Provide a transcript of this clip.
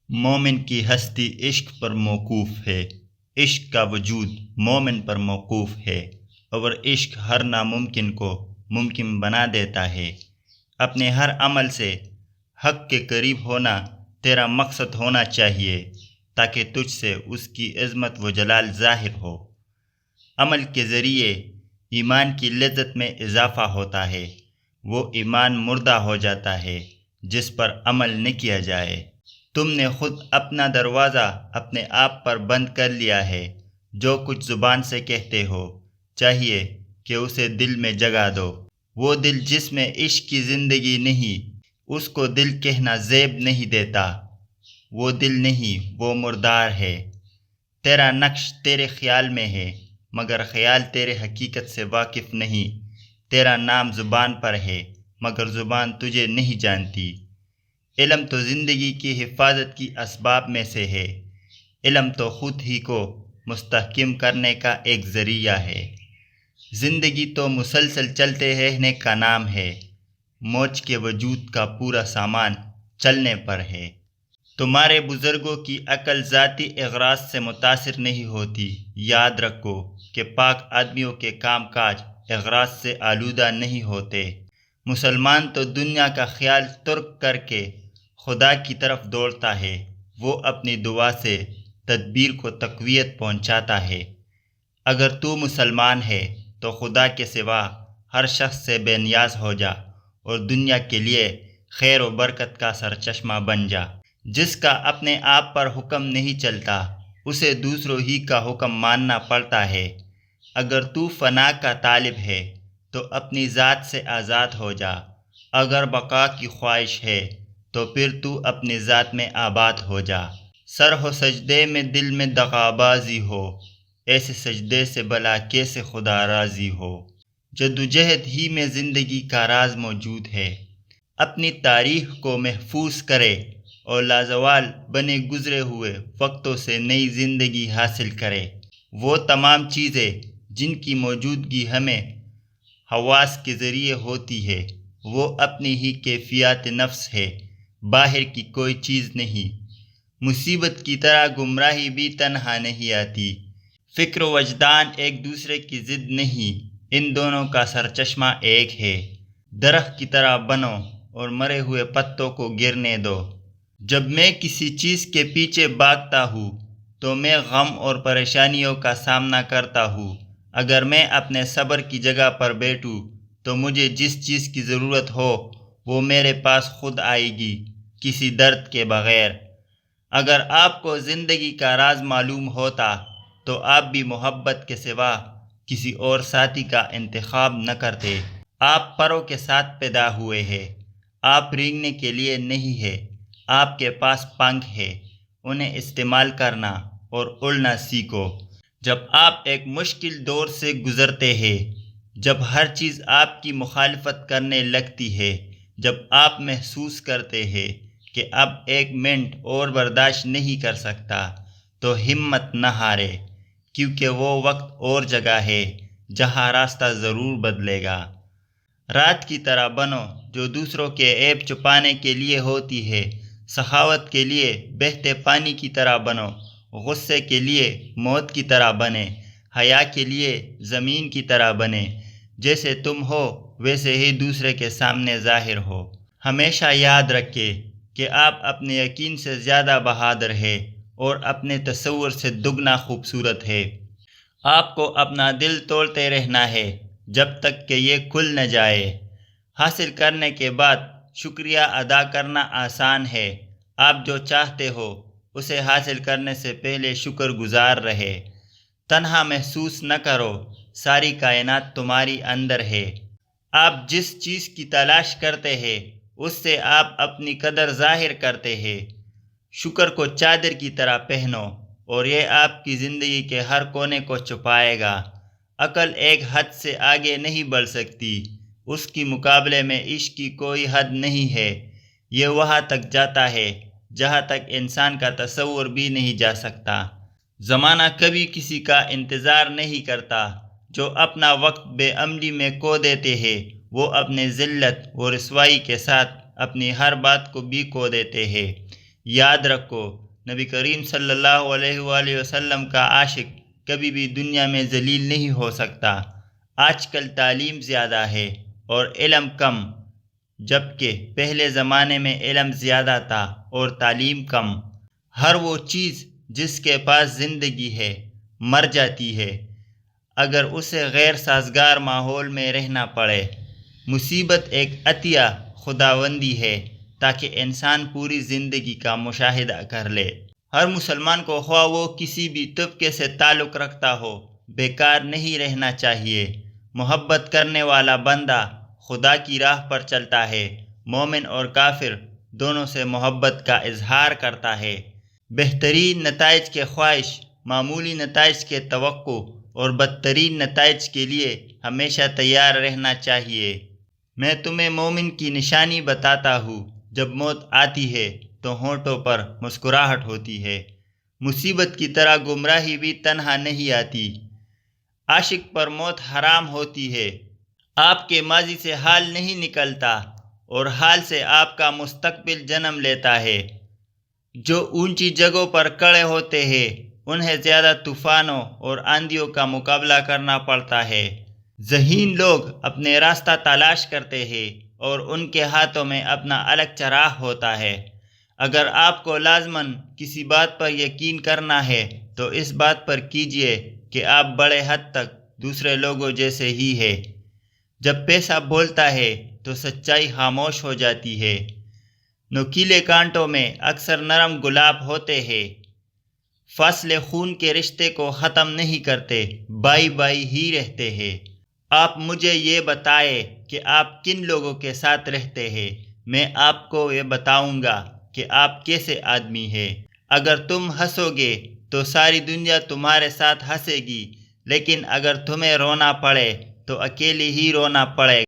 مومن کی ہستی عشق پر موقوف ہے، عشق کا وجود مومن پر موقوف ہے، اور عشق ہر ناممکن کو ممکن بنا دیتا ہے۔ اپنے ہر عمل سے حق کے قریب ہونا تیرا مقصد ہونا چاہیے، تاکہ تجھ سے اس کی عظمت و جلال ظاہر ہو۔ عمل کے ذریعے ایمان کی لذت میں اضافہ ہوتا ہے، وہ ایمان مردہ ہو جاتا ہے جس پر عمل نہ کیا جائے۔ تم نے خود اپنا دروازہ اپنے آپ پر بند کر لیا ہے۔ جو کچھ زبان سے کہتے ہو چاہیے کہ اسے دل میں جگا دو۔ وہ دل جس میں عشق کی زندگی نہیں، اس کو دل کہنا زیب نہیں دیتا۔ وہ دل نہیں، وہ مردار ہے۔ تیرا نقش تیرے خیال میں ہے، مگر خیال تیرے حقیقت سے واقف نہیں۔ تیرا نام زبان پر ہے، مگر زبان تجھے نہیں جانتی۔ علم تو زندگی کی حفاظت کی اسباب میں سے ہے۔ علم تو خود ہی کو مستحکم کرنے کا ایک ذریعہ ہے۔ زندگی تو مسلسل چلتے رہنے کا نام ہے۔ موج کے وجود کا پورا سامان چلنے پر ہے۔ تمہارے بزرگوں کی عقل ذاتی اغراض سے متاثر نہیں ہوتی۔ یاد رکھو کہ پاک آدمیوں کے کام کاج اغراض سے آلودہ نہیں ہوتے۔ مسلمان تو دنیا کا خیال ترک کر کے خدا کی طرف دوڑتا ہے۔ وہ اپنی دعا سے تدبیر کو تقویت پہنچاتا ہے۔ اگر تو مسلمان ہے تو خدا کے سوا ہر شخص سے بے نیاز ہو جا اور دنیا کے لیے خیر و برکت کا سرچشمہ بن جا۔ جس کا اپنے آپ پر حکم نہیں چلتا، اسے دوسروں ہی کا حکم ماننا پڑتا ہے۔ اگر تو فنا کا طالب ہے تو اپنی ذات سے آزاد ہو جا۔ اگر بقا کی خواہش ہے تو پھر تو اپنی ذات میں آباد ہو جا۔ سر ہو سجدے میں دل میں دغابازی ہو، ایسے سجدے سے بھلا کیسے خدا راضی ہو۔ جدوجہد ہی میں زندگی کا راز موجود ہے۔ اپنی تاریخ کو محفوظ کرے اور لازوال بنے گزرے ہوئے وقتوں سے نئی زندگی حاصل کرے۔ وہ تمام چیزیں جن کی موجودگی ہمیں حواس کے ذریعے ہوتی ہے، وہ اپنی ہی کیفیات نفس ہے، باہر کی کوئی چیز نہیں۔ مصیبت کی طرح گمراہی بھی تنہا نہیں آتی۔ فکر و وجدان ایک دوسرے کی ضد نہیں، ان دونوں کا سرچشمہ ایک ہے۔ درخت کی طرح بنو اور مرے ہوئے پتوں کو گرنے دو۔ جب میں کسی چیز کے پیچھے بھاگتا ہوں تو میں غم اور پریشانیوں کا سامنا کرتا ہوں۔ اگر میں اپنے صبر کی جگہ پر بیٹھوں تو مجھے جس چیز کی ضرورت ہو وہ میرے پاس خود آئے گی، کسی درد کے بغیر۔ اگر آپ کو زندگی کا راز معلوم ہوتا تو آپ بھی محبت کے سوا کسی اور ساتھی کا انتخاب نہ کرتے۔ آپ پروں کے ساتھ پیدا ہوئے ہیں، آپ رینگنے کے لیے نہیں ہے۔ آپ کے پاس پنکھ ہے، انہیں استعمال کرنا اور اڑنا سیکھو۔ جب آپ ایک مشکل دور سے گزرتے ہیں، جب ہر چیز آپ کی مخالفت کرنے لگتی ہے، جب آپ محسوس کرتے ہیں کہ اب ایک منٹ اور برداشت نہیں کر سکتا، تو ہمت نہ ہارے، کیونکہ وہ وقت اور جگہ ہے جہاں راستہ ضرور بدلے گا۔ رات کی طرح بنو جو دوسروں کے عیب چھپانے کے لیے ہوتی ہے۔ سخاوت کے لیے بہتے پانی کی طرح بنو، غصے کے لیے موت کی طرح بنے، حیا کے لیے زمین کی طرح بنے۔ جیسے تم ہو ویسے ہی دوسرے کے سامنے ظاہر ہو۔ ہمیشہ یاد رکھے کہ آپ اپنے یقین سے زیادہ بہادر ہے اور اپنے تصور سے دگنا خوبصورت ہے۔ آپ کو اپنا دل توڑتے رہنا ہے جب تک کہ یہ کھل نہ جائے۔ حاصل کرنے کے بعد شکریہ ادا کرنا آسان ہے۔ آپ جو چاہتے ہو اسے حاصل کرنے سے پہلے شکر گزار رہے۔ تنہا محسوس نہ کرو، ساری کائنات تمہاری اندر ہے۔ آپ جس چیز کی تلاش کرتے ہیں اس سے آپ اپنی قدر ظاہر کرتے ہیں۔ شکر کو چادر کی طرح پہنو اور یہ آپ کی زندگی کے ہر کونے کو چھپائے گا۔ عقل ایک حد سے آگے نہیں بڑھ سکتی، اس کی مقابلے میں عشق کی کوئی حد نہیں ہے۔ یہ وہاں تک جاتا ہے جہاں تک انسان کا تصور بھی نہیں جا سکتا۔ زمانہ کبھی کسی کا انتظار نہیں کرتا۔ جو اپنا وقت بے عملی میں کھو دیتے ہیں وہ اپنے ذلت و رسوائی کے ساتھ اپنی ہر بات کو بھی کھو دیتے ہیں۔ یاد رکھو، نبی کریم صلی اللہ علیہ وآلہ وسلم کا عاشق کبھی بھی دنیا میں ذلیل نہیں ہو سکتا۔ آج کل تعلیم زیادہ ہے اور علم کم، جبکہ پہلے زمانے میں علم زیادہ تھا اور تعلیم کم۔ ہر وہ چیز جس کے پاس زندگی ہے مر جاتی ہے اگر اسے غیر سازگار ماحول میں رہنا پڑے۔ مصیبت ایک عطیہ خداوندی ہے تاکہ انسان پوری زندگی کا مشاہدہ کر لے۔ ہر مسلمان کو خواہ وہ کسی بھی طبقے سے تعلق رکھتا ہو بیکار نہیں رہنا چاہیے۔ محبت کرنے والا بندہ خدا کی راہ پر چلتا ہے، مومن اور کافر دونوں سے محبت کا اظہار کرتا ہے۔ بہترین نتائج کے خواہش، معمولی نتائج کے توقع اور بدترین نتائج کے لیے ہمیشہ تیار رہنا چاہیے۔ میں تمہیں مومن کی نشانی بتاتا ہوں، جب موت آتی ہے تو ہونٹوں پر مسکراہٹ ہوتی ہے۔ مصیبت کی طرح گمراہی بھی تنہا نہیں آتی۔ عاشق پر موت حرام ہوتی ہے۔ آپ کے ماضی سے حال نہیں نکلتا اور حال سے آپ کا مستقبل جنم لیتا ہے۔ جو اونچی جگہوں پر کھڑے ہوتے ہیں انہیں زیادہ طوفانوں اور آندھیوں کا مقابلہ کرنا پڑتا ہے۔ ذہین لوگ اپنے راستہ تلاش کرتے ہیں اور ان کے ہاتھوں میں اپنا الگ چراغ ہوتا ہے۔ اگر آپ کو لازماً کسی بات پر یقین کرنا ہے تو اس بات پر کیجیے کہ آپ بڑے حد تک دوسرے لوگوں جیسے ہی ہیں۔ جب پیسہ بولتا ہے تو سچائی خاموش ہو جاتی ہے۔ نوکیلے کانٹوں میں اکثر نرم گلاب ہوتے ہیں۔ فاصلے خون کے رشتے کو ختم نہیں کرتے، بائی بائی ہی رہتے ہیں۔ آپ مجھے یہ بتائیں کہ آپ کن لوگوں کے ساتھ رہتے ہیں، میں آپ کو یہ بتاؤں گا کہ آپ کیسے آدمی ہیں۔ اگر تم ہنسو گے تو ساری دنیا تمہارے ساتھ ہنسے گی، لیکن اگر تمہیں رونا پڑے تو اکیلے ہی رونا پڑے گا۔